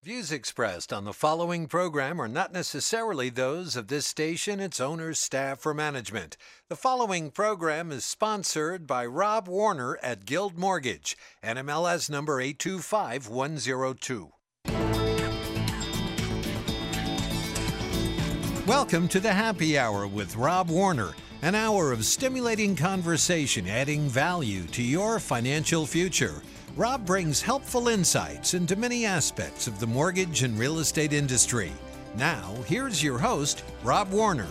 Views expressed on the following program are not necessarily those of this station, its owners, staff, or management. The following program is sponsored by Rob Warner at Guild Mortgage, NMLS number 825102. Welcome to the Happy Hour with Rob Warner, an hour of stimulating conversation adding value to your financial future. Rob brings helpful insights into many aspects of the mortgage and real estate industry. Now, here's your host, Rob Warner.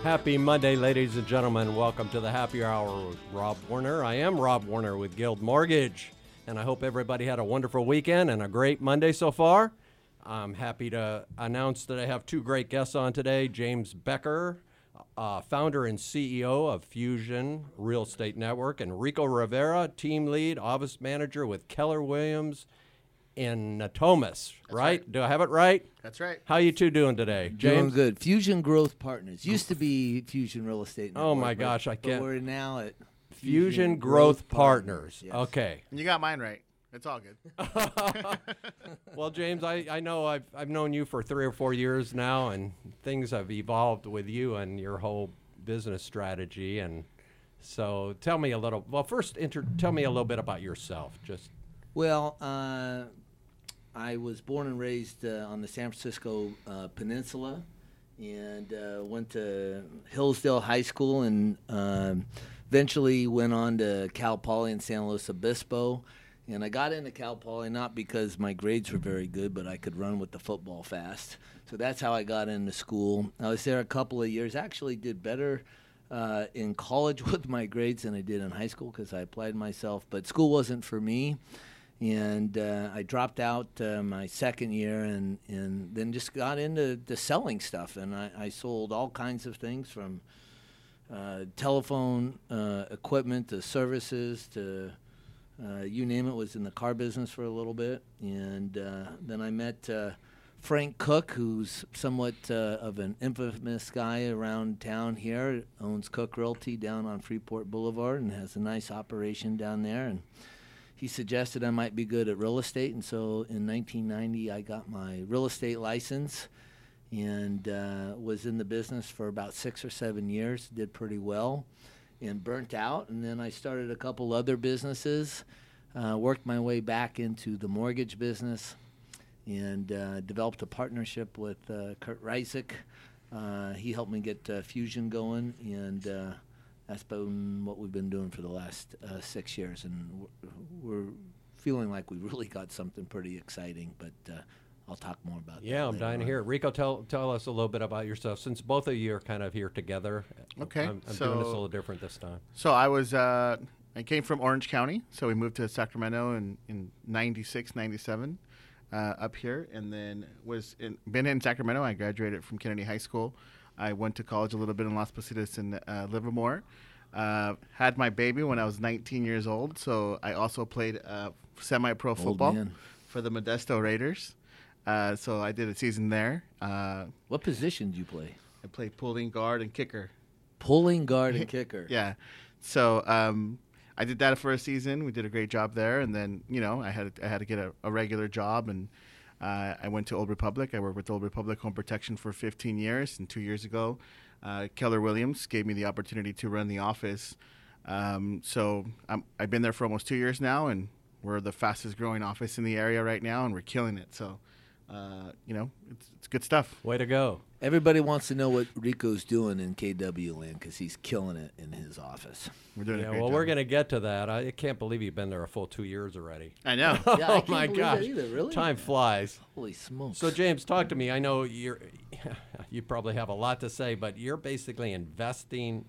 Happy Monday, ladies and gentlemen. Welcome to the Happy Hour with Rob Warner. I am Rob Warner with Guild Mortgage, and I hope everybody had a wonderful weekend and a great Monday so far. I'm happy to announce that I have two great guests on today. James Becker, founder and CEO of Fusion Real Estate Network, and Rico Rivera, team lead, office manager with Keller Williams in Natomas, right? Do I have it right? That's right. How you two doing today, James? Doing good. Fusion Growth Partners. Used to be Fusion Real Estate Network. Oh, my gosh, I but can't. we're now at Fusion Growth Partners. Yes. Okay. And you got mine right. It's all good. Well, James, I know I've known you for 3 or 4 years now, and things have evolved with you and your whole business strategy. And so tell me a little, well, first, tell me a little bit about yourself. Well, I was born and raised on the San Francisco Peninsula and went to Hillsdale High School and eventually went on to Cal Poly in San Luis Obispo. And I got into Cal Poly not because my grades were very good, but I could run with the football fast. So that's how I got into school. I was there a couple of years. Actually did better in college with my grades than I did in high school because I applied myself. But school wasn't for me. And I dropped out my second year and then just got into the selling stuff. And I sold all kinds of things from telephone equipment to services to you name it. Was in the car business for a little bit, and then I met Frank Cook, who's somewhat of an infamous guy around town here. Owns Cook Realty down on Freeport Boulevard and has a nice operation down there. And he suggested I might be good at real estate, and so in 1990 I got my real estate license and was in the business for about 6 or 7 years. Did pretty well. And burnt out, and then I started a couple other businesses, worked my way back into the mortgage business, and developed a partnership with Kurt Reisig. He helped me get Fusion going, and that's been what we've been doing for the last 6 years, and we're feeling like we really got something pretty exciting, but I'll talk more about that. Yeah, I'm dying to hear it. Rico, tell us a little bit about yourself. Since both of you are kind of here together, Okay, I'm doing this a little different this time. So I came from Orange County, so we moved to Sacramento in 96, 97 up here, and then been in Sacramento. I graduated from Kennedy High School. I went to college a little bit in Las Positas and Livermore. Had my baby when I was 19 years old, so I also played semi-pro football for the Modesto Raiders. So I did a season there. What position do you play? I played pulling guard and kicker. Pulling guard and kicker. Yeah. So I did that for a season. We did a great job there. And then, I had to get a regular job. And I went to Old Republic. I worked with Old Republic Home Protection for 15 years. And 2 years ago, Keller Williams gave me the opportunity to run the office. So I've been there for almost 2 years now. And we're the fastest growing office in the area right now. And we're killing it. So it's good stuff. Way to go. Everybody wants to know what Rico's doing in KW land because he's killing it in his office. We're doing a Yeah, great well, job. we're going to get to that. I can't believe you've been there a full 2 years already. I know. Yeah, I Oh, can't my believe that gosh. either, really? Time flies. Holy smokes. So, James, talk to me. I know you probably have a lot to say, but you're basically investing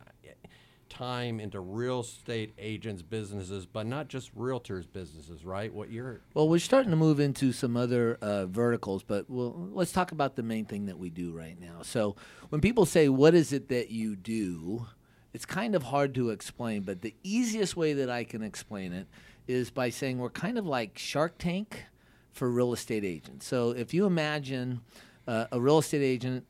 time into real estate agents' businesses, but not just realtors' businesses, right? Well, we're starting to move into some other verticals, but let's talk about the main thing that we do right now. So when people say, what is it that you do, it's kind of hard to explain, but the easiest way that I can explain it is by saying we're kind of like Shark Tank for real estate agents. So if you imagine a real estate agent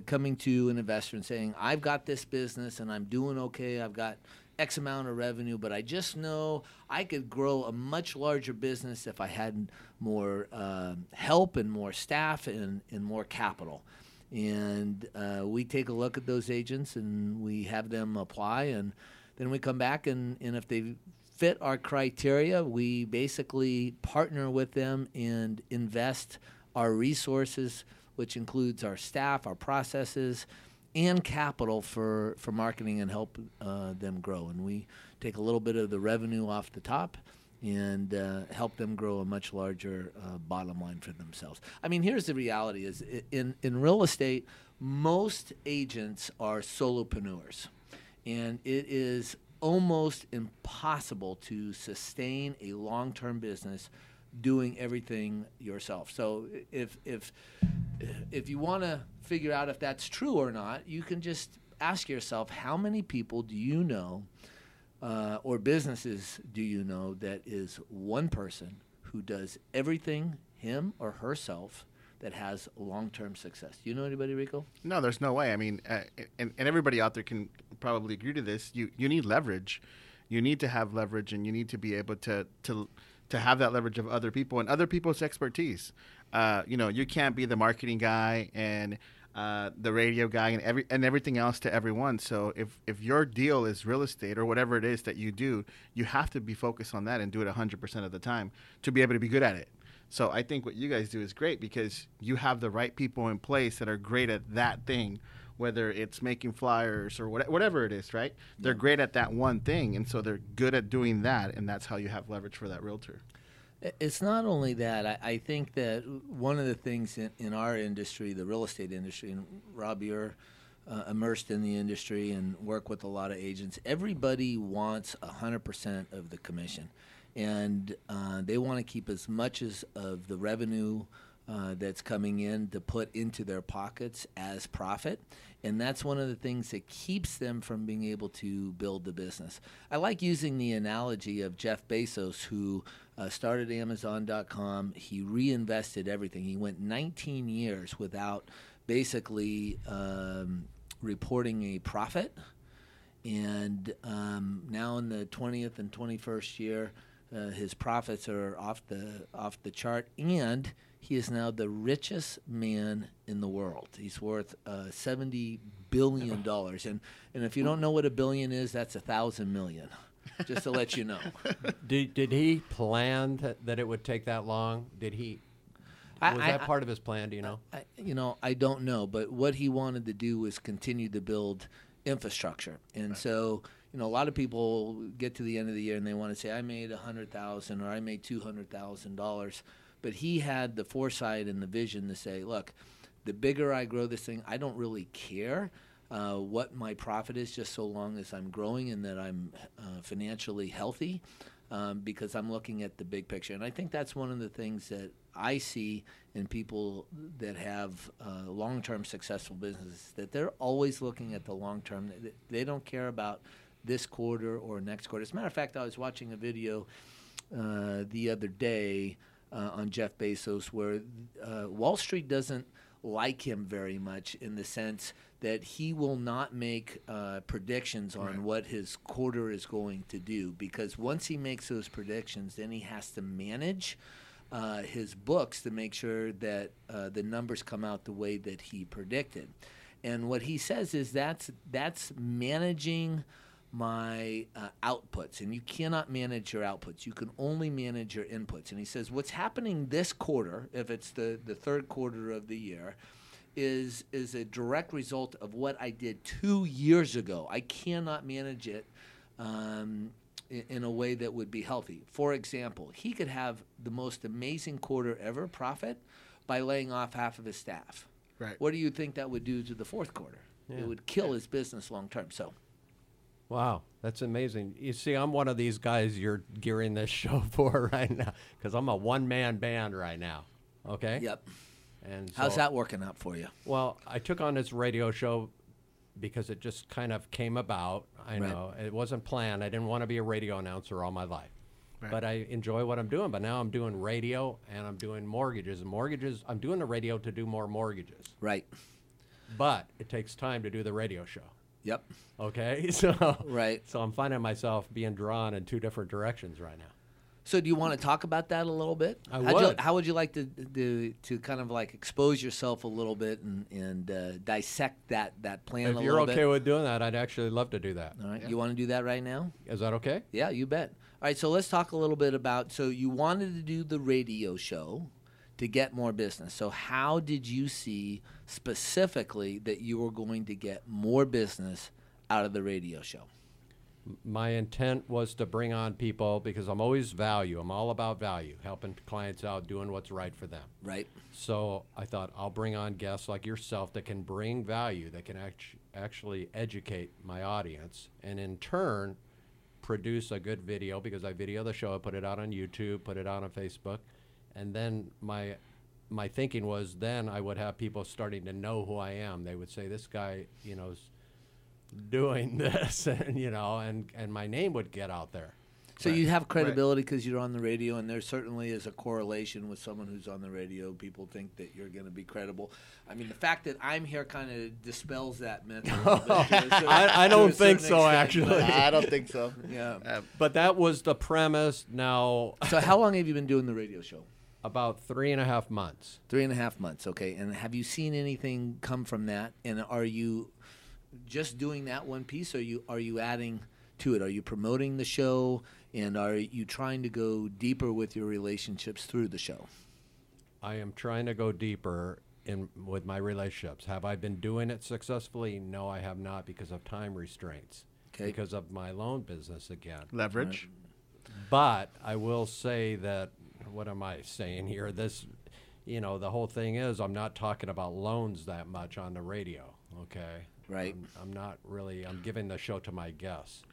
coming to an investor and saying, I've got this business and I'm doing okay. I've got X amount of revenue, but I just know I could grow a much larger business if I had more help and more staff and more capital. And we take a look at those agents and we have them apply, and then we come back and if they fit our criteria, we basically partner with them and invest our resources, which includes our staff, our processes, and capital for marketing and help them grow. And we take a little bit of the revenue off the top and help them grow a much larger bottom line for themselves. I mean, here's the reality is in real estate, most agents are solopreneurs. And it is almost impossible to sustain a long-term business doing everything yourself. So if you want to figure out if that's true or not, you can just ask yourself, how many people do you know or businesses do you know that is one person who does everything him or herself that has long-term success? Do you know anybody, Rico? No, there's no way. I mean, and everybody out there can probably agree to this. You need leverage. You need to have leverage, and you need to be able to have that leverage of other people and other people's expertise. You can't be the marketing guy and the radio guy and everything else to everyone. So if your deal is real estate or whatever it is that you do, you have to be focused on that and do it 100% of the time to be able to be good at it. So I think what you guys do is great because you have the right people in place that are great at that thing, whether it's making flyers or whatever it is, right? They're great at that one thing, and so they're good at doing that, and that's how you have leverage for that realtor. It's not only that. I think that one of the things in our industry, the real estate industry, and Rob, you're immersed in the industry and work with a lot of agents, everybody wants 100% of the commission. And they want to keep as much of the revenue that's coming in to put into their pockets as profit. And that's one of the things that keeps them from being able to build the business. I like using the analogy of Jeff Bezos, who started Amazon.com. He reinvested everything. He went 19 years without basically reporting a profit. And now in the 20th and 21st year, his profits are off the chart, and he is now the richest man in the world. He's worth $70 billion, and if you don't know what a billion is, that's 1,000 million. Just to let you know. Did he plan that it would take that long? Did he? Was that part of his plan? Do you know? I don't know, but what he wanted to do was continue to build infrastructure, and so. A lot of people get to the end of the year and they want to say, I made $100,000 or I made $200,000. But he had the foresight and the vision to say, look, the bigger I grow this thing, I don't really care what my profit is, just so long as I'm growing and that I'm financially healthy, because I'm looking at the big picture. And I think that's one of the things that I see in people that have long-term successful businesses, that they're always looking at the long-term. They don't care about this quarter or next quarter. As a matter of fact, I was watching a video the other day on Jeff Bezos where Wall Street doesn't like him very much, in the sense that he will not make predictions on what his quarter is going to do, because once he makes those predictions, then he has to manage his books to make sure that the numbers come out the way that he predicted. And what he says is that's managing my outputs, and you cannot manage your outputs. You can only manage your inputs. And he says what's happening this quarter, if it's the third quarter of the year, is a direct result of what I did 2 years ago. I cannot manage it in a way that would be healthy. For example, he could have the most amazing quarter ever profit by laying off half of his staff. Right. What do you think that would do to the fourth quarter? Yeah. It would kill his business long term. So. Wow, that's amazing. You see, I'm one of these guys you're gearing this show for right now, because I'm a one-man band right now, okay? Yep. And so, how's that working out for you? Well, I took on this radio show because it just kind of came about. I know. It wasn't planned. I didn't want to be a radio announcer all my life. Right. But I enjoy what I'm doing. But now I'm doing radio, and I'm doing mortgages. And I'm doing the radio to do more mortgages. Right. But it takes time to do the radio show. Yep. Okay, so Right. So I'm finding myself being drawn in two different directions right now. So do you want to talk about that a little bit? How would you like to kind of like expose yourself a little bit and dissect that plan a If little you're bit? okay with doing that, I'd actually love to do that. All right. You want to do that right now? Is that okay? Yeah, you bet. All right, so let's talk a little bit about, so you wanted to do the radio show to get more business. So how did you see specifically that you were going to get more business out of the radio show? My intent was to bring on people because I'm always value. I'm all about value, helping clients out, doing what's right for them. Right. So I thought I'll bring on guests like yourself that can bring value, that can actually educate my audience, and in turn produce a good video, because I video the show, I put it out on YouTube, put it out on Facebook, and then my thinking was then I would have people starting to know who I am. They would say, this guy, is doing this, and and my name would get out there. So you have credibility because you're on the radio, and there certainly is a correlation with someone who's on the radio. People think that you're going to be credible. I mean, the fact that I'm here kind of dispels that myth a little bit. I don't think so, actually. I don't think so. Yeah. But that was the premise. Now, So how long have you been doing the radio show? about 3.5 months. 3.5 months, okay. And have you seen anything come from that? And are you just doing that one piece, or are you adding to it? Are you promoting the show, and are you trying to go deeper with your relationships through the show? I am trying to go deeper with my relationships. Have I been doing it successfully? No, I have not, because of time restraints. Okay. Because of my loan business again. Leverage. But I will say that, what am I saying here? This, the whole thing is I'm not talking about loans that much on the radio, okay? Right. I'm not really, I'm giving the show to my guests.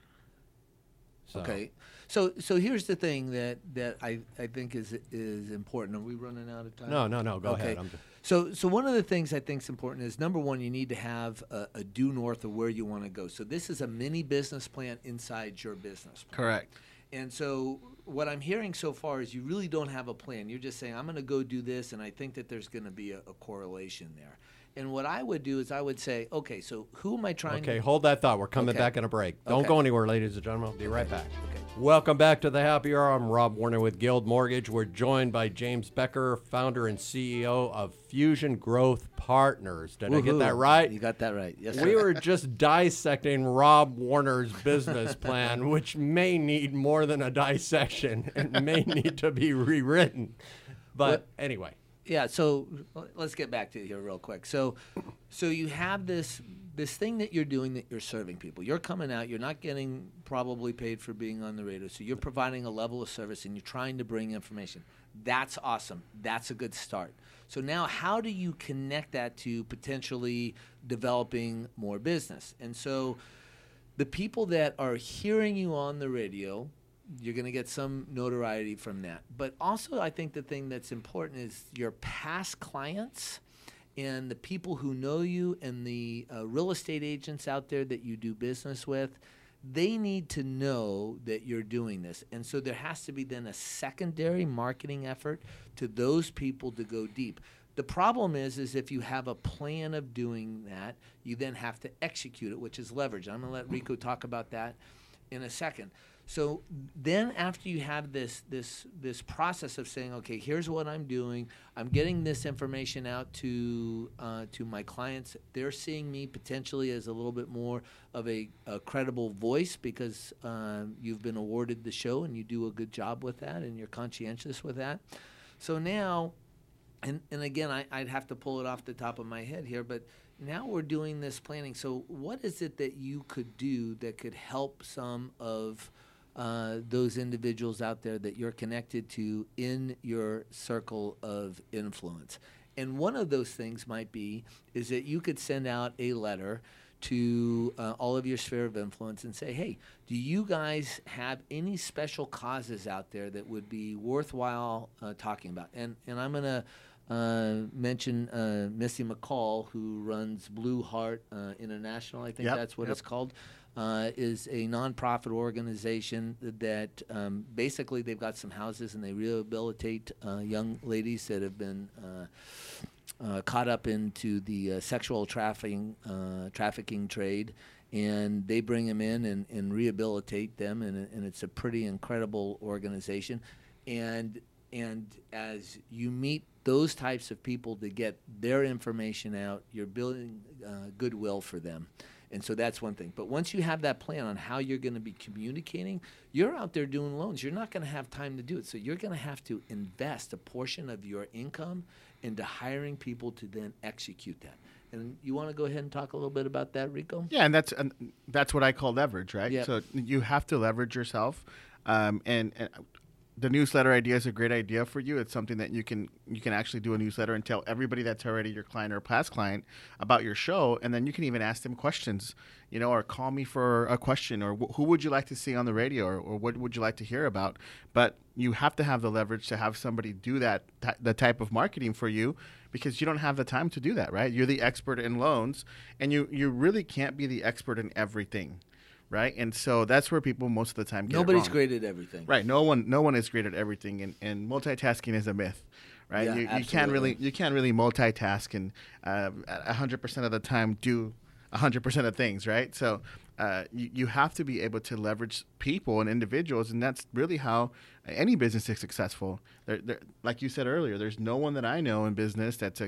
So, Okay. So here's the thing that I think is important. Are we running out of time? No, go Okay. ahead. So one of the things I think is important is, number one, you need to have a due north of where you want to go. So this is a mini business plan inside your business plan. Correct. And so what I'm hearing so far is you really don't have a plan. You're just saying, I'm going to go do this, and I think that there's going to be a correlation there. And what I would do is I would say, okay, so who am I trying to... Okay, hold that thought. We're coming Okay. back in a break. Don't Okay. go anywhere, ladies and gentlemen. I'll be right back. Okay. Welcome back to the Happy Hour. I'm Rob Warner with Guild Mortgage. We're joined by James Becker, founder and CEO of Fusion Growth Partners. Did I get that right? You got that right. Yes, We sir. were just dissecting Rob Warner's business plan, which may need more than a dissection and may need to be rewritten. But anyway. Yeah, so let's get back to it here real quick. So you have this thing that you're doing, that you're serving people. You're coming out, you're not getting probably paid for being on the radio, so you're providing a level of service and you're trying to bring information. That's awesome. That's a good start. So now how do you connect that to potentially developing more business? And so the people that are hearing you on the radio, you're going to get some notoriety from that. But also, I think the thing that's important is your past clients and the people who know you, and the real estate agents out there that you do business with. They need to know that you're doing this. And so there has to be then a secondary marketing effort to those people to go deep. The problem is if you have a plan of doing that, you then have to execute it, which is leverage. I'm going to let Rico talk about that in a second. So then after you have this process of saying, okay, here's what I'm doing, I'm getting this information out to my clients. They're seeing me potentially as a little bit more of a credible voice because you've been awarded the show and you do a good job with that and you're conscientious with that. So now, and again, I'd have to pull it off the top of my head here, but now we're doing this planning. So what is it that you could do that could help some of those individuals out there that you're connected to in your circle of influence? And one of those things might be is that you could send out a letter to all of your sphere of influence and say, hey, do you guys have any special causes out there that would be worthwhile talking about? And I'm going to mention Missy McCall, who runs Blue Heart International, I think that's what it's called. Is a nonprofit organization that basically they've got some houses and they rehabilitate young ladies that have been caught up into the sexual trafficking trade, and they bring them in and rehabilitate them, and it's a pretty incredible organization. And as you meet those types of people to get their information out, you're building goodwill for them. And so that's one thing. But once you have that plan on how you're going to be communicating, you're out there doing loans. You're not going to have time to do it. So you're going to have to invest a portion of your income into hiring people to then execute that. And you want to go ahead and talk a little bit about that, Rico? Yeah, and that's what I call leverage, right? Yep. So you have to leverage yourself, and the newsletter idea is a great idea for you. It's something that you can actually do a newsletter and tell everybody that's already your client or past client about your show, and then you can even ask them questions, or call me for a question, or who would you like to see on the radio, or what would you like to hear about? But you have to have the leverage to have somebody do that, the type of marketing for you, because you don't have the time to do that, right? You're the expert in loans, and you really can't be the expert in everything. Right, and so that's where people most of the time get Nobody's it wrong. great at everything. Right, no one is great at everything, and multitasking is a myth, right? Yeah, you can't really multitask and 100% of the time do 100% of things, right? So you have to be able to leverage people and individuals, and that's really how any business is successful. Like you said earlier, there's no one that I know in business that's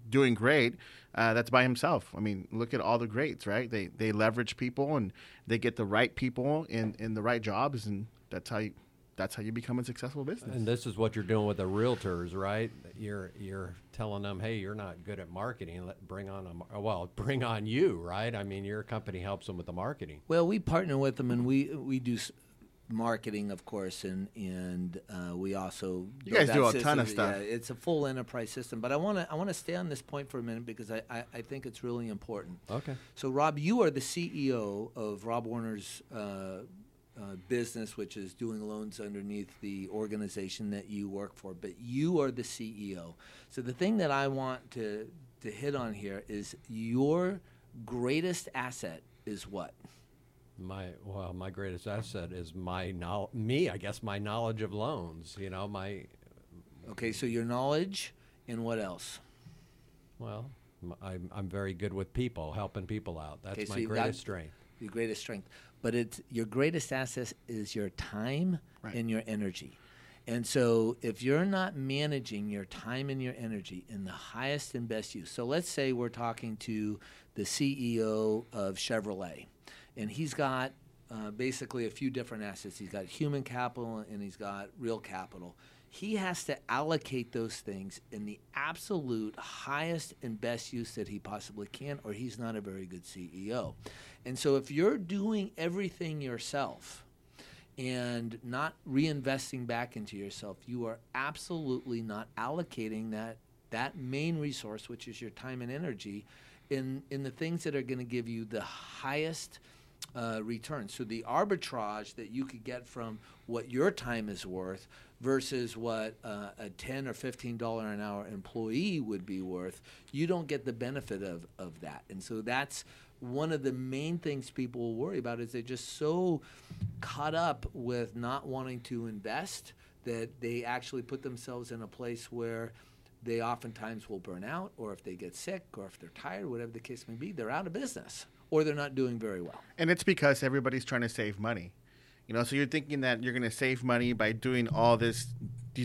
doing great that's by himself. I mean, look at all the greats, right? They leverage people, and they get the right people in the right jobs, and that's how you become a successful business. And this is what you're doing with the realtors, right? You're telling them, hey, you're not good at marketing. Bring on you, right? I mean, your company helps them with the marketing. Well, we partner with them, and we do marketing, of course, and we also you guys do a ton of stuff. Yeah, it's a full enterprise system. But I want to stay on this point for a minute because I think it's really important. Okay. So, Rob, you are the CEO of Rob Warner's business, which is doing loans underneath the organization that you work for, but you are the CEO. So the thing that I want to hit on here is your greatest asset is what? My greatest asset is my knowledge of loans. Okay, so your knowledge, and what else? Well, I'm very good with people, helping people out. That's Okay, so my you've greatest got strength. Your greatest strength. But it's your greatest asset is your time Right. and your energy. And so if you're not managing your time and your energy in the highest and best use, so let's say we're talking to the CEO of Chevrolet, and he's got basically a few different assets. He's got human capital and he's got real capital. He has to allocate those things in the absolute highest and best use that he possibly can, or he's not a very good CEO. And so if you're doing everything yourself and not reinvesting back into yourself, you are absolutely not allocating that main resource, which is your time and energy, in the things that are going to give you the highest return. So the arbitrage that you could get from what your time is worth versus what a $10 or $15 an hour employee would be worth, you don't get the benefit of that. And so that's one of the main things people will worry about, is they're just so caught up with not wanting to invest that they actually put themselves in a place where they oftentimes will burn out, or if they get sick, or if they're tired, whatever the case may be, they're out of business, or they're not doing very well. And it's because everybody's trying to save money. So you're thinking that you're going to save money by doing all these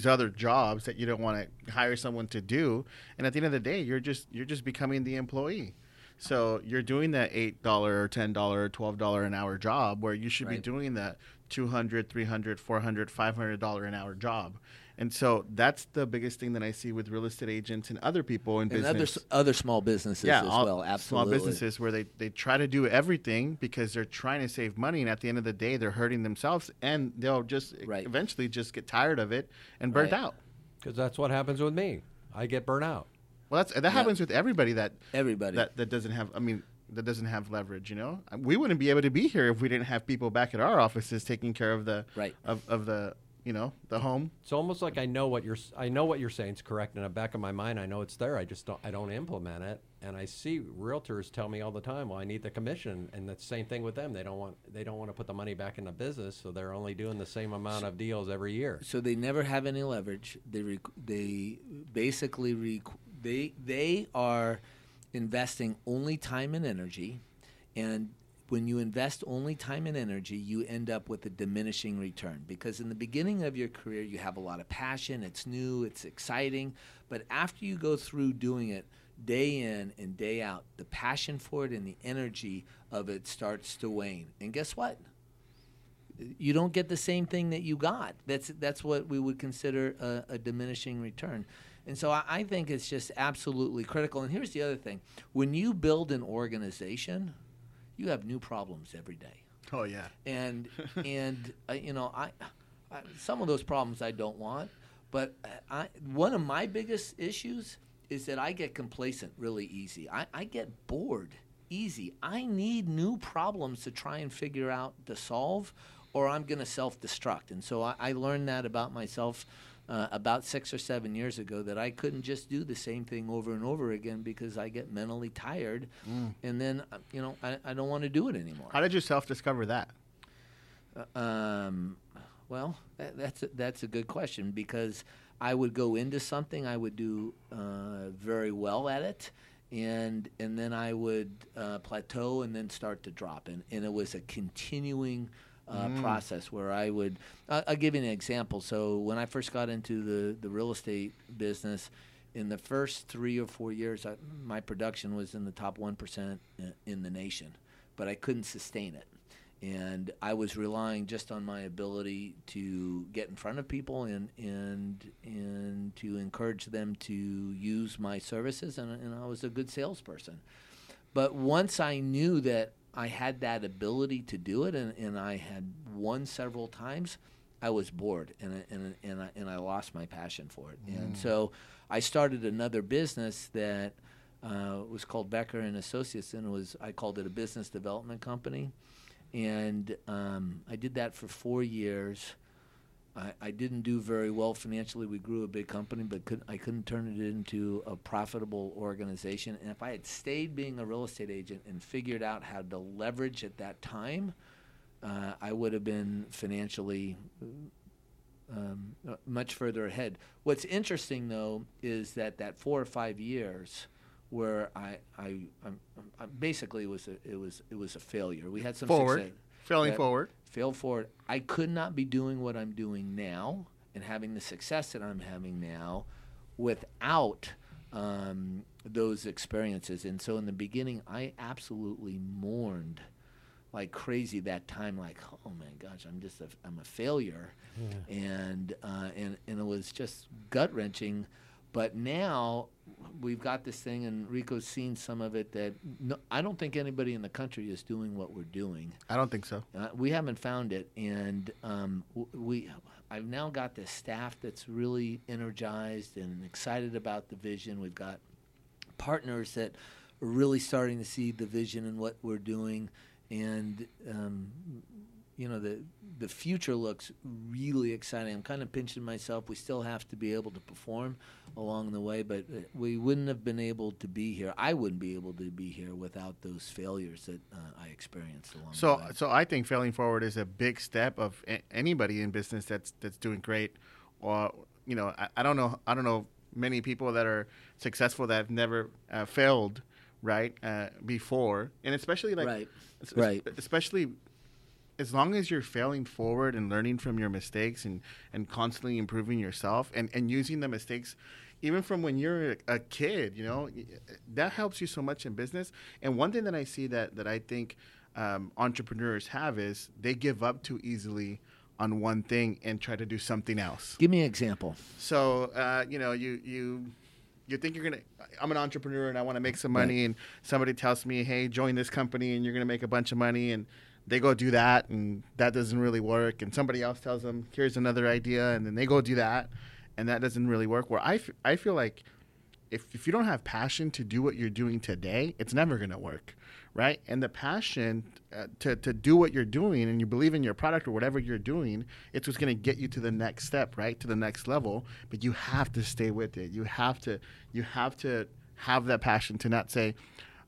other jobs that you don't want to hire someone to do. And at the end of the day, you're just becoming the employee. So you're doing that $8 or $10 or $12 an hour job where you should be doing that $200, $300, $400, $500 an hour job. And so that's the biggest thing that I see with real estate agents and other people in business. And other small businesses as well, absolutely. Small businesses where they try to do everything because they're trying to save money, and at the end of the day, they're hurting themselves, and they'll just eventually just get tired of it and burnt out. Because that's what happens with me. I get burnt out. Well, that happens with everybody that doesn't have. That doesn't have leverage. We wouldn't be able to be here if we didn't have people back at our offices taking care of the of the the home. It's almost like I know what you're saying is correct in the back of my mind. I know it's there. I don't implement it. And I see realtors tell me all the time, well, I need the commission, and the same thing with them. They don't want to put the money back in the business, so they're only doing the same amount of deals every year. So they never have any leverage. They basically They are investing only time and energy, and when you invest only time and energy, you end up with a diminishing return, because in the beginning of your career, you have a lot of passion. It's new, it's exciting. But after you go through doing it day in and day out, the passion for it and the energy of it starts to wane. And guess what? You don't get the same thing that you got. That's what we would consider a diminishing return. And so I think it's just absolutely critical. And here's the other thing. When you build an organization, you have new problems every day. Oh yeah. And you know, I some of those problems I don't want, but one of my biggest issues is that I get complacent really easy. I get bored easy. I need new problems to try and figure out to solve, or I'm going to self-destruct. And so I learned that about myself about 6 or 7 years ago, that I couldn't just do the same thing over and over again, because I get mentally tired, and then you know, I don't want to do it anymore. How did you self-discover that? Well, that's a good question, because I would go into something, I would do very well at it, and then I would plateau and then start to drop, and it was a continuing process where I would I'll give you an example. So when I first got into the real estate business, in the first 3 or 4 years, my production was in the top 1% in the nation, but I couldn't sustain it. And I was relying just on my ability to get in front of people and to encourage them to use my services, and I was a good salesperson. But once I knew that I had that ability to do it, and I had won several times, I was bored, and I lost my passion for it. And so I started another business that was called Becker and Associates, and I called it a business development company. And I did that for 4 years. I didn't do very well financially. We grew a big company, but I couldn't turn it into a profitable organization. And if I had stayed being a real estate agent and figured out how to leverage at that time, I would have been financially much further ahead. What's interesting, though, is that 4 or 5 years where I basically it was a failure. We had some success. Failed forward. I could not be doing what I'm doing now and having the success that I'm having now without those experiences. And so in the beginning, I absolutely mourned like crazy that time. Like, oh my gosh, I'm a failure, and it was just gut wrenching. But now we've got this thing, and Rico's seen some of it, that I don't think anybody in the country is doing what we're doing. I don't think so. We haven't found it, and I've now got this staff that's really energized and excited about the vision. We've got partners that are really starting to see the vision and what we're doing, and you know, the future looks really exciting. I'm kind of pinching myself. We still have to be able to perform along the way, but we wouldn't have been able to be here. I wouldn't be able to be here without those failures that I experienced along the way. So I think failing forward is a big step of anybody in business that's doing great. Or you know, I don't know many people that are successful that have never failed, right? Before, and especially like right. Especially as long as you're failing forward and learning from your mistakes and constantly improving yourself and using the mistakes even from when you're a kid, you know, that helps you so much in business. And one thing that I see that I think entrepreneurs have is they give up too easily on one thing and try to do something else. Give me an example. So, you know, you think I'm an entrepreneur and I want to make some money, and somebody tells me, hey, join this company and you're going to make a bunch of money, and they go do that, and that doesn't really work. And somebody else tells them, here's another idea, and then they go do that, and that doesn't really work. Where I feel like if you don't have passion to do what you're doing today, it's never going to work, right? And the passion to do what you're doing, and you believe in your product or whatever you're doing, it's what's going to get you to the next step, right? To the next level. But you have to stay with it. You have to have that passion to not say,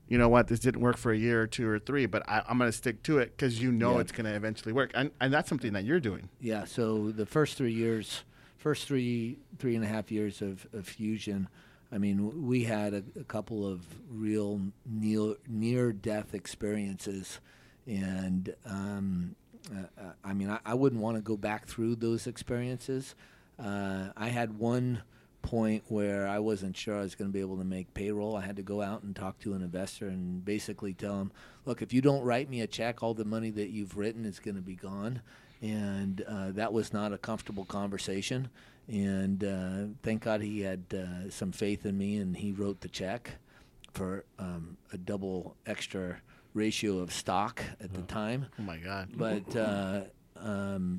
you know what, this didn't work for a year or 2 or 3, but I'm going to stick to it because it's going to eventually work. And that's something that you're doing. Yeah, so the first 3 years, 3.5 years of Fusion, I mean, we had a couple of real near-death experiences, and I mean, I wouldn't want to go back through those experiences. I had one point where I wasn't sure I was going to be able to make payroll. I had to go out and talk to an investor and basically tell him, look, if you don't write me a check, all the money that you've written is going to be gone. And that was not a comfortable conversation. And thank God he had some faith in me, and he wrote the check for a double extra ratio of stock at the time. Oh my God! But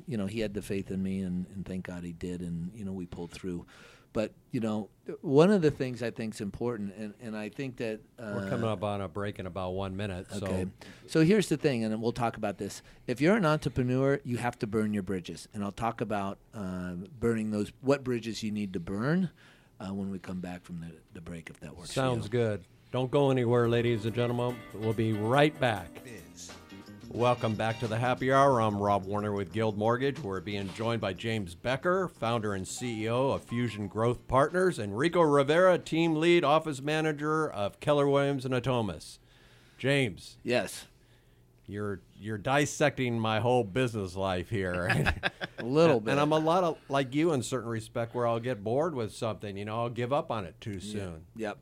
you know, he had the faith in me, and thank God he did, and you know, we pulled through. But you know, one of the things I think is important, and I think that we're coming up on a break in about 1 minute. Okay. So here's the thing, and we'll talk about this. If you're an entrepreneur, you have to burn your bridges, and I'll talk about burning those. What bridges you need to burn when we come back from the break, if that works. Sounds good. Don't go anywhere, ladies and gentlemen. We'll be right back. Welcome back to the Happy Hour. I'm Rob Warner with Guild Mortgage. We're being joined by James Becker, founder and CEO of Fusion Growth Partners, and Rico Rivera, team lead office manager of Keller Williams and Atomas. James. Yes. You're dissecting my whole business life here. A little bit. And I'm a lot of, like you in certain respect, where I'll get bored with something. You know, I'll give up on it too soon. Yep.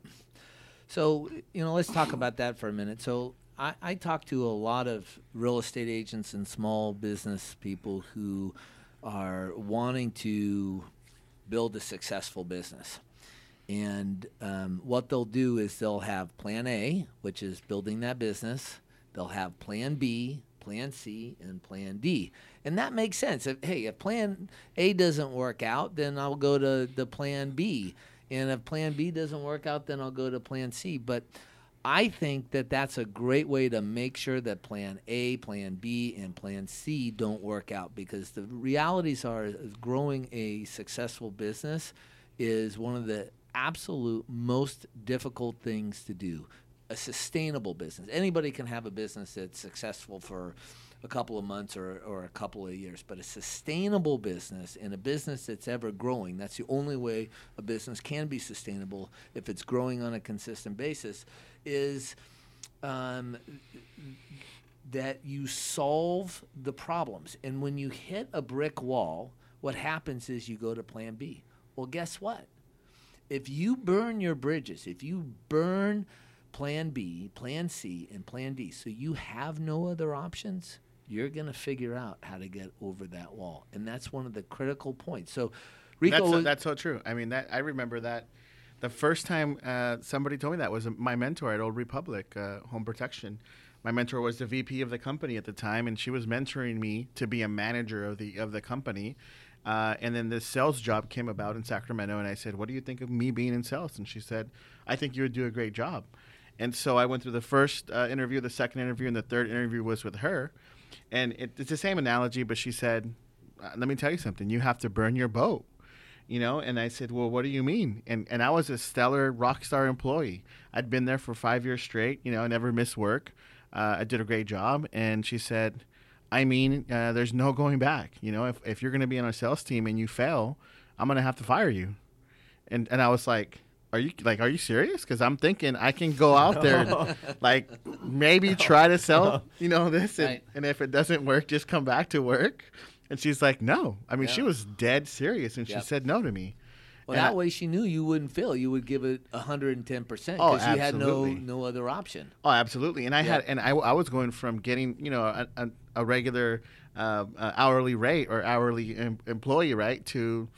So, you know, let's talk about that for a minute. So I talk to a lot of real estate agents and small business people who are wanting to build a successful business. And what they'll do is they'll have plan A, which is building that business. They'll have plan B, plan C, and plan D. And that makes sense. If plan A doesn't work out, then I'll go to the plan B. And if plan B doesn't work out, then I'll go to plan C. But I think that that's a great way to make sure that plan A, plan B, and plan C don't work out, because the realities are growing a successful business is one of the absolute most difficult things to do. A sustainable business. Anybody can have a business that's successful for a couple of months or a couple of years, but a sustainable business and a business that's ever growing, that's the only way a business can be sustainable if it's growing on a consistent basis, is that you solve the problems. And when you hit a brick wall, what happens is you go to plan B. Well, guess what? If you burn your bridges, if you burn plan B, plan C, and plan D, so you have no other options, you're going to figure out how to get over that wall. And that's one of the critical points. So, Rico, that's so true. I mean, I remember that the first time somebody told me that was my mentor at Old Republic Home Protection. My mentor was the VP of the company at the time, and she was mentoring me to be a manager of the company. And then this sales job came about in Sacramento, and I said, "What do you think of me being in sales?" And she said, "I think you would do a great job." And so I went through the first interview, the second interview, and the third interview was with her. And it's the same analogy, but she said, "Let me tell you something. You have to burn your boat." You know, and I said, "Well, what do you mean?" And I was a stellar rock star employee. I'd been there for 5 years straight. You know, I never missed work. I did a great job. And she said, "I mean, there's no going back. You know, if you're going to be on our sales team and you fail, I'm going to have to fire you." And I was like, Are you serious? Because I'm thinking I can go out there and, like, maybe try to sell, you know, this. And if it doesn't work, just come back to work. And she's like, "No." I mean, she was dead serious, and she said no to me. Well, that way she knew you wouldn't fail. You would give it 110% Oh, because you had absolutely. no other option. Oh, absolutely. And I was going from getting, you know, a regular hourly rate or hourly employee, right, to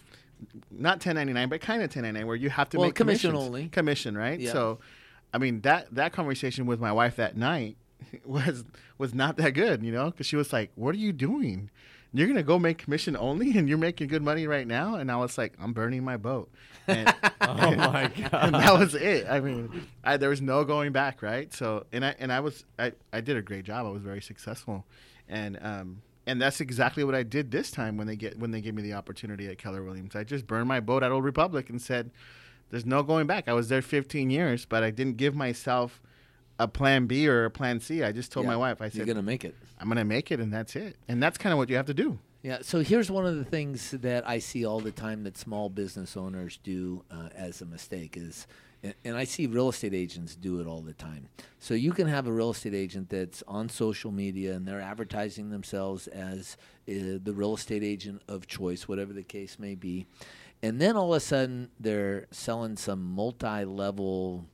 not 1099, but kind of 1099, where you have to make commission commissions. only. Commission, right? Yeah. So, I mean, that conversation with my wife that night was not that good, you know, because she was like, "What are you doing? You're going to go make commission only and you're making good money right now?" And I was like, "I'm burning my boat." And, Oh my God. and that was it. I mean, there was no going back, right? So, I did a great job. I was very successful. And that's exactly what I did this time when they gave me the opportunity at Keller Williams. I just burned my boat at Old Republic and said, "There's no going back." I was there 15 years, but I didn't give myself a plan B or a plan C. I just told my wife, I said, "You're going to make it." "I'm going to make it," and that's it. And that's kind of what you have to do. Yeah, so here's one of the things that I see all the time that small business owners do as a mistake is and I see real estate agents do it all the time. So you can have a real estate agent that's on social media and they're advertising themselves as the real estate agent of choice, whatever the case may be. And then all of a sudden they're selling some multi-level,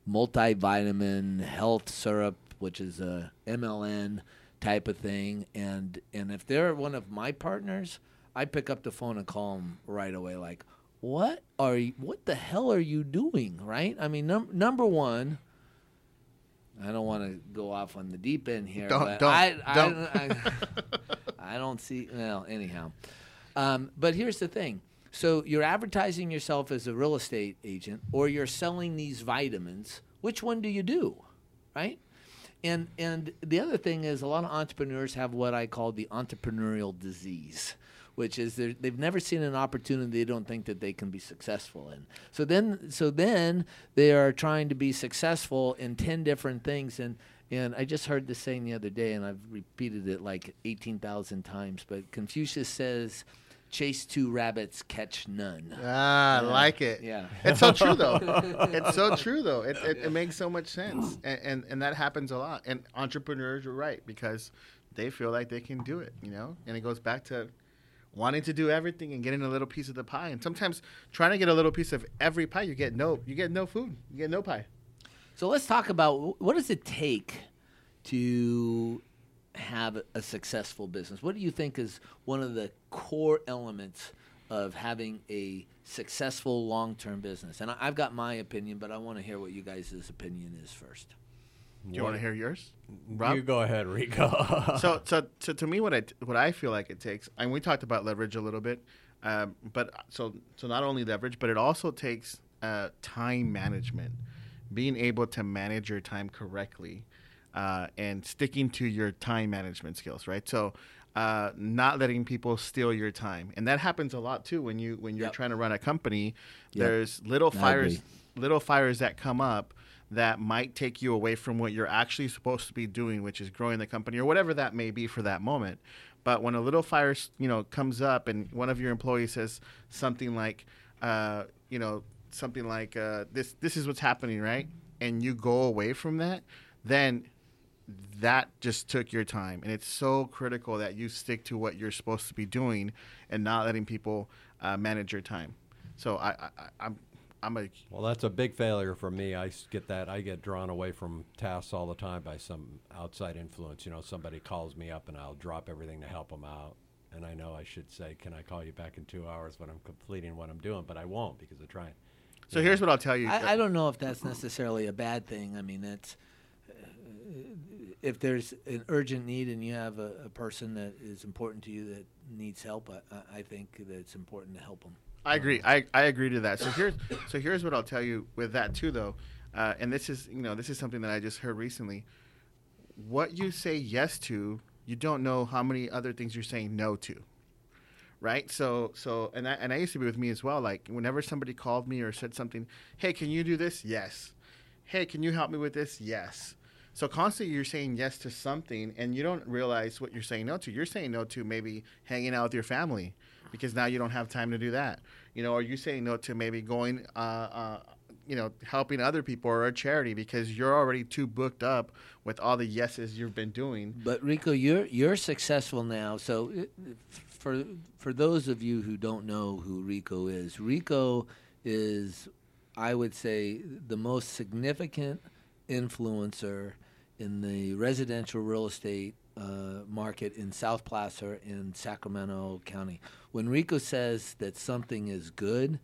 multivitamin health syrup, which is a MLN type of thing. And if they're one of my partners, I pick up the phone and call them right away like, what the hell are you doing, right? I mean, number one, I don't want to go off on the deep end here, but I don't see, well, anyhow. But here's the thing. So you're advertising yourself as a real estate agent or you're selling these vitamins. Which one do you do, right? And the other thing is a lot of entrepreneurs have what I call the entrepreneurial disease, which is they've never seen an opportunity they don't think that they can be successful in. So then they are trying to be successful in 10 different things. And I just heard this saying the other day, and I've repeated it like 18,000 times, but Confucius says, chase 2 rabbits, catch none. I like it. Yeah. It's so true, though. It's so true, though. It makes so much sense. And that happens a lot. And entrepreneurs are right because they feel like they can do it, you know? And it goes back to wanting to do everything and getting a little piece of the pie. And sometimes trying to get a little piece of every pie, you get no food. You get no pie. So let's talk about what does it take to have a successful business? What do you think is one of the core elements of having a successful long-term business? And I've got my opinion, but I want to hear what you guys' opinion is first. Do you want to hear yours, Rob? You go ahead, Rico. So to me, what I feel like it takes, and we talked about leverage a little bit, but so not only leverage, but it also takes time management, being able to manage your time correctly, and sticking to your time management skills, right? So not letting people steal your time, and that happens a lot too when you're trying to run a company. Yep. There's little fires that come up that might take you away from what you're actually supposed to be doing, which is growing the company or whatever that may be for that moment. But when a little fire, comes up and one of your employees says something like, this is what's happening, right? And you go away from that, then that just took your time. And it's so critical that you stick to what you're supposed to be doing and not letting people manage your time. So Well, that's a big failure for me. I get drawn away from tasks all the time by some outside influence. Somebody calls me up and I'll drop everything to help them out. And I know I should say, can I call you back in 2 hours when I'm completing what I'm doing? But I won't because I'm trying. So here's what I'll tell you. I don't know if that's necessarily a bad thing. I mean, it's if there's an urgent need and you have a person that is important to you that needs help, I think that it's important to help them. I agree. I agree to that. So here's what I'll tell you with that too, though, and this is something that I just heard recently. What you say yes to, you don't know how many other things you're saying no to, right? So and I used to be with me as well. Like whenever somebody called me or said something, hey, can you do this? Yes. Hey, can you help me with this? Yes. So constantly you're saying yes to something, and you don't realize what you're saying no to. You're saying no to maybe hanging out with your family, because now you don't have time to do that. Or you saying no to maybe going, helping other people or a charity because you're already too booked up with all the yeses you've been doing. But Rico, you're successful now. So for those of you who don't know who Rico is, I would say, the most significant influencer in the residential real estate market in South Placer in Sacramento County. When Rico says that something is good,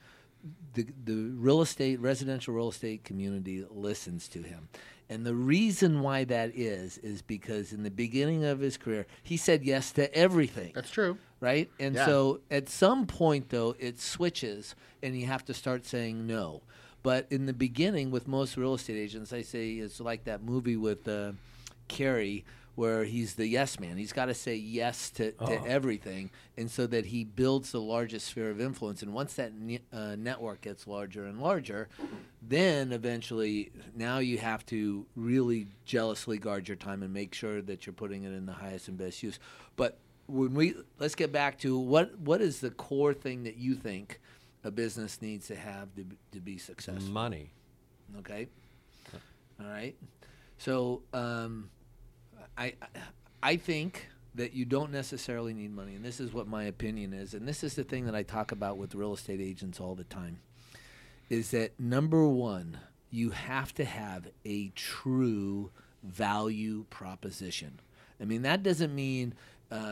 the residential real estate community listens to him. And the reason why that is because in the beginning of his career, he said yes to everything. That's true. Right? And so at some point, though, it switches and you have to start saying no. But in the beginning, with most real estate agents, I say it's like that movie with Carrie, where he's the yes man. He's got to say yes to everything, and so that he builds the largest sphere of influence. And once that network gets larger and larger, then eventually now you have to really jealously guard your time and make sure that you're putting it in the highest and best use. But let's get back to what is the core thing that you think a business needs to have to be successful? Money. Okay. All right. So I think that you don't necessarily need money, and this is what my opinion is, and this is the thing that I talk about with real estate agents all the time, is that number one, you have to have a true value proposition. I mean, that doesn't mean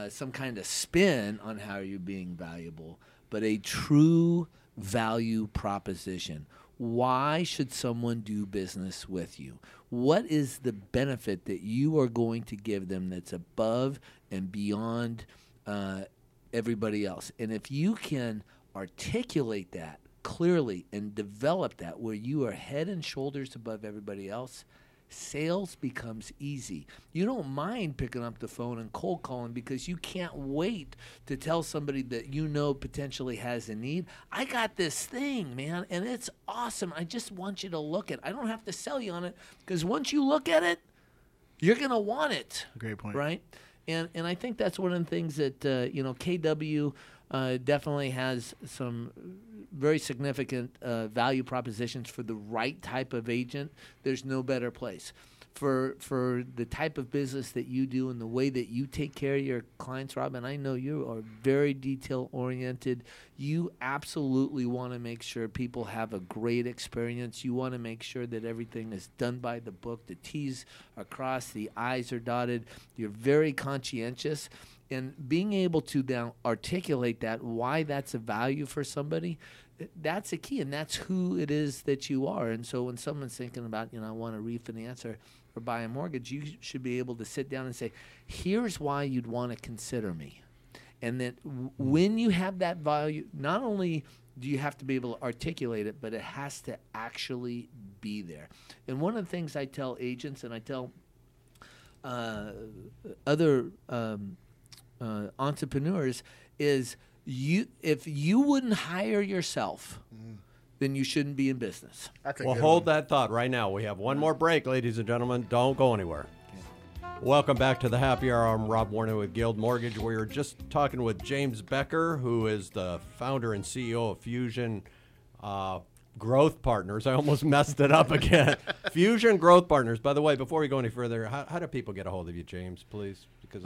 some kind of spin on how you're being valuable, but a true value proposition. Why should someone do business with you? What is the benefit that you are going to give them that's above and beyond everybody else? And if you can articulate that clearly and develop that where you are head and shoulders above everybody else, sales becomes easy. You don't mind picking up the phone and cold calling because you can't wait to tell somebody that you know potentially has a need. I got this thing, man, and it's awesome. I just want you to look at it. I don't have to sell you on it because once you look at it, you're going to want it. Great point. Right? And I think that's one of the things that, KW definitely has some very significant value propositions for the right type of agent. There's no better place. For the type of business that you do and the way that you take care of your clients, Rob, and I know you are very detail-oriented. You absolutely want to make sure people have a great experience. You want to make sure that everything is done by the book. The T's are crossed, the I's are dotted. You're very conscientious. And being able to now articulate that, why that's a value for somebody, that's a key, and that's who it is that you are. And so when someone's thinking about, I want to refinance or buy a mortgage, you should be able to sit down and say, here's why you'd want to consider me. And that when you have that value, not only do you have to be able to articulate it, but it has to actually be there. And one of the things I tell agents, and I tell other entrepreneurs, is if you wouldn't hire yourself, then you shouldn't be in business. Well, hold that thought right now. We have one more break, ladies and gentlemen. Don't go anywhere. Welcome back to the Happy Hour. I'm Rob Warner with Guild Mortgage. We were just talking with James Becker, who is the founder and CEO of Fusion Growth Partners. I almost messed it up again. Fusion Growth Partners. By the way, before we go any further, how do people get a hold of you, James, please? Because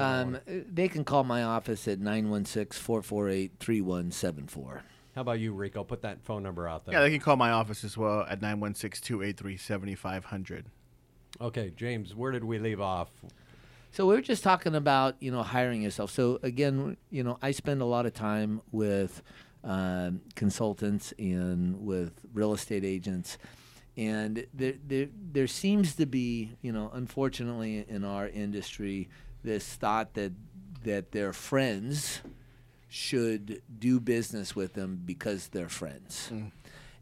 they can call my office at 916-448-3174. How about you, Rico? Put that phone number out there. Yeah, they can call my office as well at 916-283-7500. Okay, James, where did we leave off? So we were just talking about, hiring yourself. So again, I spend a lot of time with consultants and with real estate agents. And there seems to be, unfortunately in our industry, this thought that their friends should do business with them because they're friends.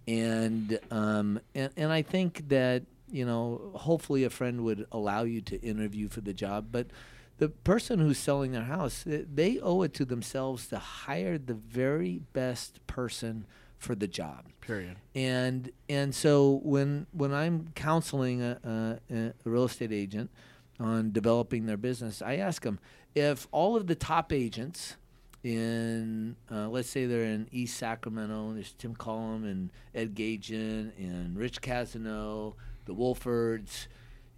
And I think that, hopefully a friend would allow you to interview for the job, but the person who's selling their house, they owe it to themselves to hire the very best person for the job. Period. And so when I'm counseling a real estate agent on developing their business, I ask them, if all of the top agents in, let's say they're in East Sacramento, there's Tim Cullum and Ed Gajan and Rich Casino, the Wolfords,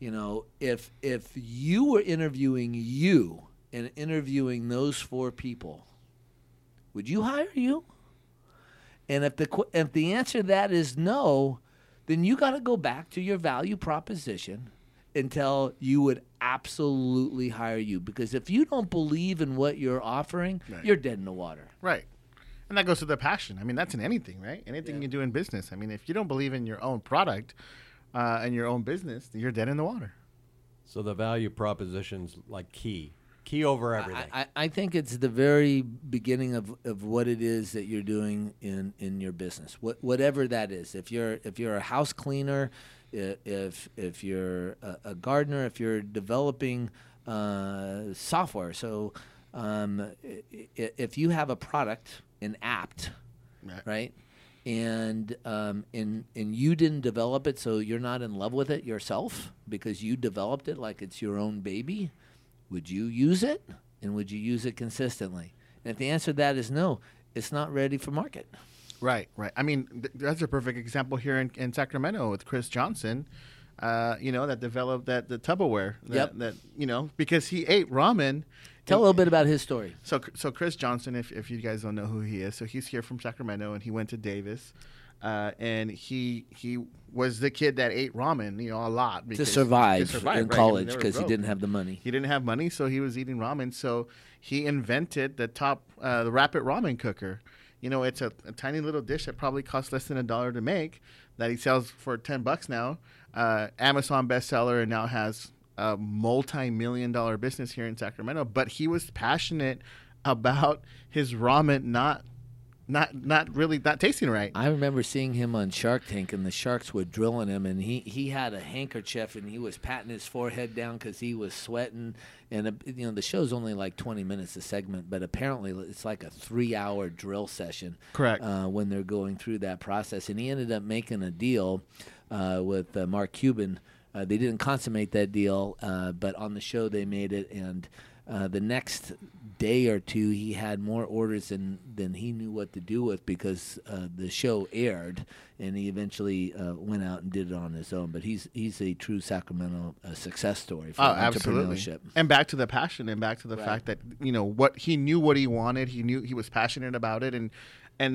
if you were interviewing you and interviewing those four people, would you hire you? And if the answer to that is no, then you got to go back to your value proposition until you would absolutely hire you. Because if you don't believe in what you're offering, Right. you're dead in the water. Right. And that goes to the passion. I mean, that's in anything, right? Anything you do in business. I mean, if you don't believe in your own product and your own business, then you're dead in the water. So the value proposition's like key over everything. I think it's the very beginning of what it is that you're doing in your business, whatever that is. If you're a house cleaner, if you're a gardener, if you're developing software. So if you have a product, an app, right? And you didn't develop it, so you're not in love with it yourself because you developed it like it's your own baby. Would you use it, and would you use it consistently? And if the answer to that is no, it's not ready for market. Right. I mean, that's a perfect example here in Sacramento with Chris Johnson. That developed the Tupperware. That because he ate ramen. Tell a little bit about his story. So Chris Johnson, if you guys don't know who he is, so he's here from Sacramento and he went to Davis, and he was the kid that ate ramen, a lot to survive in right? college because he didn't have the money. He didn't have money, so he was eating ramen. So he invented the rapid ramen cooker. It's a tiny little dish that probably costs less than $1 to make that he sells for $10 now. Amazon bestseller, and now has a multi-million-dollar business here in Sacramento. But he was passionate about his ramen not tasting right. I remember seeing him on Shark Tank, and the sharks were drilling him, and he had a handkerchief, and he was patting his forehead down because he was sweating. And the show's only like 20 minutes a segment, but apparently it's like a 3-hour drill session. Correct. When they're going through that process, and he ended up making a deal with Mark Cuban. They didn't consummate that deal, but on the show they made it, and the next day or two, he had more orders than he knew what to do with because the show aired, and he eventually went out and did it on his own. But he's a true Sacramento success story for entrepreneurship. Absolutely. And back to the passion, and back to the fact that what he knew what he wanted. He knew he was passionate about it, and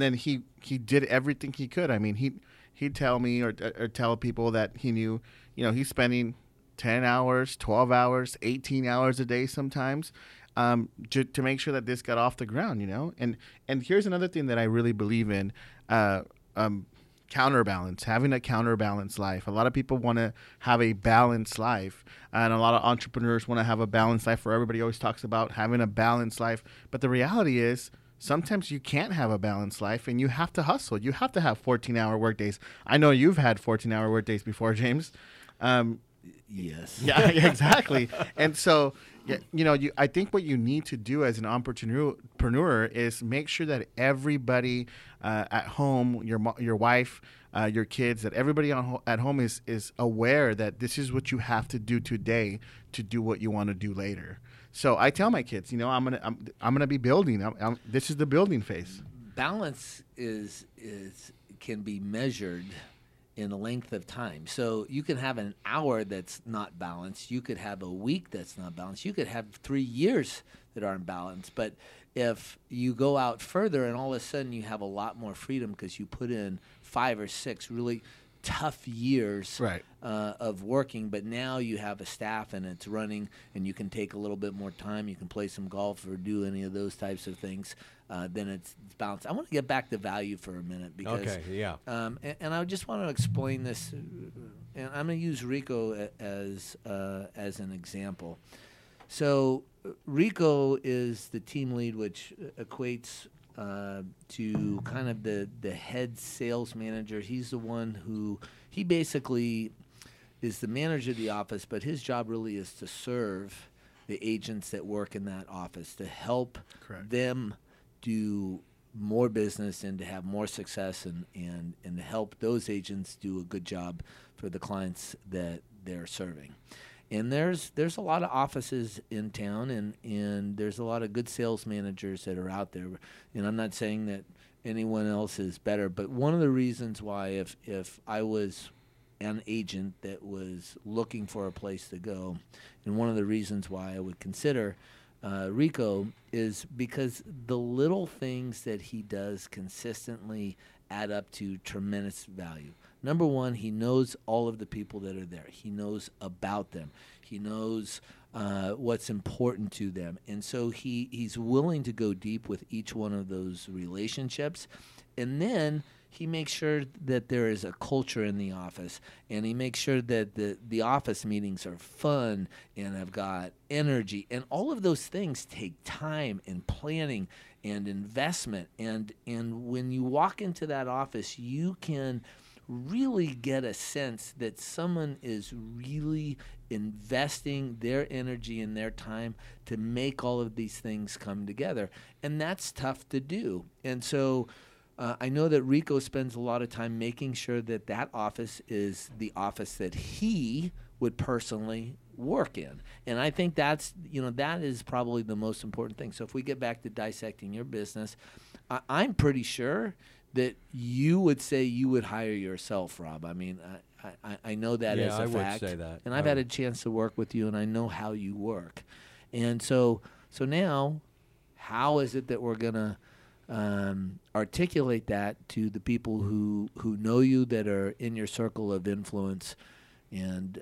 then he did everything he could. I mean, he'd tell me or tell people that he knew he's spending 10 hours, 12 hours, 18 hours a day sometimes to make sure that this got off the ground, And here's another thing that I really believe in, counterbalance, having a counterbalanced life. A lot of people want to have a balanced life, and a lot of entrepreneurs want to have a balanced life where everybody always talks about having a balanced life. But the reality is sometimes you can't have a balanced life, and you have to hustle. You have to have 14-hour workdays. I know you've had 14-hour workdays before, James. Yes. Yeah, exactly. And so, I think what you need to do as an entrepreneur is make sure that everybody at home, your wife, your kids, that everybody at home is aware that this is what you have to do today to do what you want to do later. So I tell my kids, I'm gonna be building. This is the building phase. Balance can be measured in a length of time. So you can have an hour that's not balanced. You could have a week that's not balanced. You could have 3 years that aren't balanced. But if you go out further and all of a sudden you have a lot more freedom because you put in 5 or 6 really tough years of working, but now you have a staff and it's running and you can take a little bit more time. You can play some golf or do any of those types of things. Then it's balanced. I want to get back to value for a minute because, and I just want to explain this, and I'm going to use Rico as an example. So Rico is the team lead, which equates to kind of the head sales manager. He's the one he basically is the manager of the office, but his job really is to serve the agents that work in that office, to help them do more business and to have more success and to help those agents do a good job for the clients that they're serving. And there's a lot of offices in town, and there's a lot of good sales managers that are out there. And I'm not saying that anyone else is better, but one of the reasons why if I was an agent that was looking for a place to go, and one of the reasons why I would consider Rico is because the little things that he does consistently add up to tremendous value. Number one, he knows all of the people that are there. He knows about them. He knows what's important to them. And so he's willing to go deep with each one of those relationships. And then he makes sure that there is a culture in the office, and he makes sure that the office meetings are fun and have got energy. And all of those things take time and planning and investment. And when you walk into that office, you can really get a sense that someone is really investing their energy and their time to make all of these things come together. And that's tough to do. And so I know that Rico spends a lot of time making sure that office is the office that he would personally work in. And I think that is probably the most important thing. So if we get back to dissecting your business, I'm pretty sure that you would say you would hire yourself, Rob. I mean, I know that as a fact. I would say that. And I've had a chance to work with you, and I know how you work. And so now, how is it that we're going to articulate that to the people who know you, that are in your circle of influence, and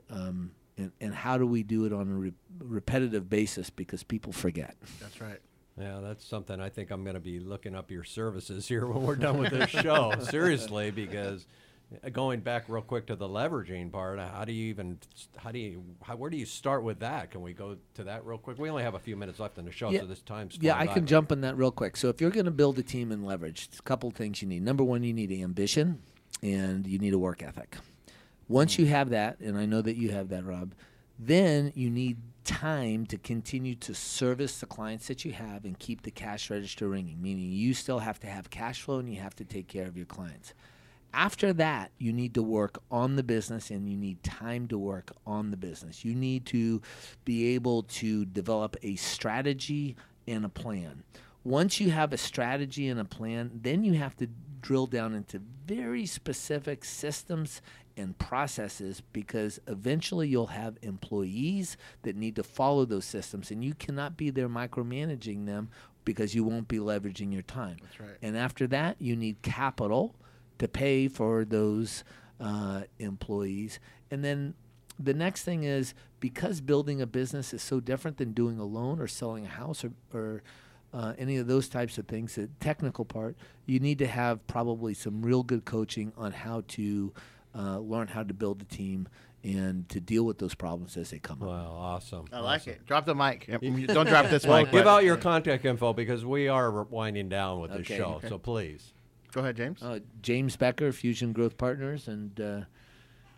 how do we do it on a repetitive basis, because people forget? That's right. Yeah, that's something I think I'm going to be looking up your services here when we're done with this show. Seriously, because going back real quick to the leveraging part, where do you start with that? Can we go to that real quick? We only have a few minutes left in the show, so this time's flying I by. can jump on that real quick. So if you're going to build a team and leverage, a couple of things you need. Number one, you need ambition, and you need a work ethic. Once you have that, and I know that you have that, Rob, then you need time to continue to service the clients that you have and keep the cash register ringing, meaning you still have to have cash flow and you have to take care of your clients. After that, you need to work on the business, and you need time to work on the business. You need to be able to develop a strategy and a plan. Once you have a strategy and a plan, then you have to drill down into very specific systems and processes, because eventually you'll have employees that need to follow those systems, and you cannot be there micromanaging them, because you won't be leveraging your time. That's right. And after that, you need capital to pay for those employees. And then the next thing is, because building a business is so different than doing a loan or selling a house or any of those types of things, the technical part, you need to have probably some real good coaching on how to learn how to build a team and to deal with those problems as they come up. Wow, awesome. I like it. Drop the mic. Don't drop this Well, mic. give out your contact info, because we are winding down with this Okay. show, Okay. so please. Go ahead, James. James Becker, Fusion Growth Partners, and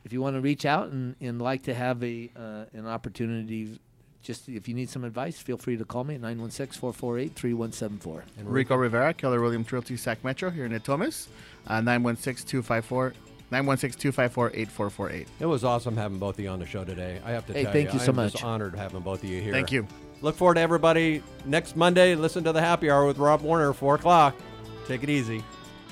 if you want to reach out and like to have an opportunity, just if you need some advice, feel free to call me at 916-448-3174. And Rico Rivera, Keller Williams Realty Sac Metro here in Natomas, 916-254-8448. It was awesome having both of you on the show today. I have to tell thank you so I'm much. just honored having both of you here. Thank you. Look forward to everybody next Monday. Listen to the Happy Hour with Rob Warner, 4 o'clock. Take it easy.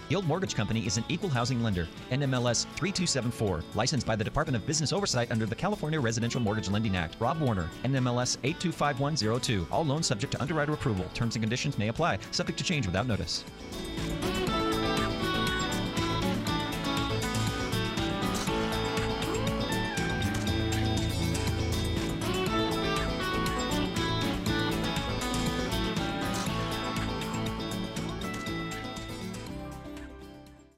Guild Mortgage Company is an equal housing lender. NMLS 3274. Licensed by the Department of Business Oversight under the California Residential Mortgage Lending Act. Rob Warner. NMLS 825102. All loans subject to underwriter approval. Terms and conditions may apply. Subject to change without notice.